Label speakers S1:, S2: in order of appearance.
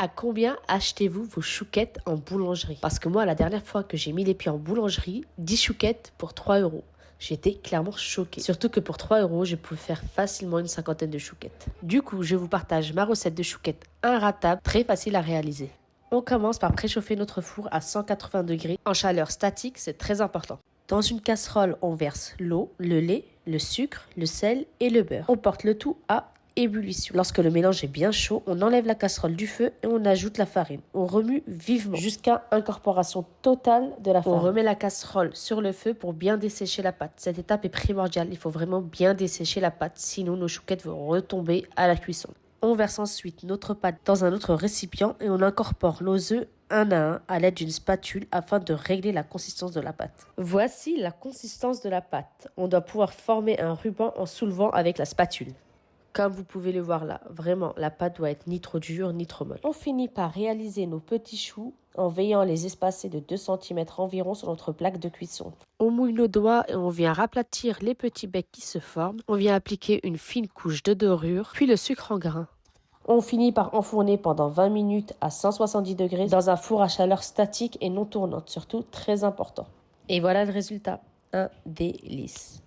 S1: À combien achetez-vous vos chouquettes en boulangerie? Parce que moi, la dernière fois que j'ai mis les pieds en boulangerie, 10 chouquettes pour 3 euros. J'étais clairement choquée. Surtout que pour 3 euros, je pouvais faire facilement une cinquantaine de chouquettes. Du coup, je vous partage ma recette de chouquettes inratable, très facile à réaliser. On commence par préchauffer notre four à 180 degrés en chaleur statique, c'est très important. Dans une casserole, on verse l'eau, le lait, le sucre, le sel et le beurre. On porte le tout à ébullition. Lorsque le mélange est bien chaud, on enlève la casserole du feu et on ajoute la farine. On remue vivement jusqu'à incorporation totale de la farine. On remet la casserole sur le feu pour bien dessécher la pâte. Cette étape est primordiale. Il faut vraiment bien dessécher la pâte, sinon nos chouquettes vont retomber à la cuisson. On verse ensuite notre pâte dans un autre récipient et on incorpore nos œufs un à un à l'aide d'une spatule afin de régler la consistance de la pâte. Voici la consistance de la pâte. On doit pouvoir former un ruban en soulevant avec la spatule. Comme vous pouvez le voir là, vraiment, la pâte doit être ni trop dure ni trop molle. On finit par réaliser nos petits choux en veillant à les espacer de 2 cm environ sur notre plaque de cuisson. On mouille nos doigts et on vient raplatir les petits becs qui se forment. On vient appliquer une fine couche de dorure, puis le sucre en grains. On finit par enfourner pendant 20 minutes à 170 degrés dans un four à chaleur statique et non tournante, surtout très important. Et voilà le résultat, un délice.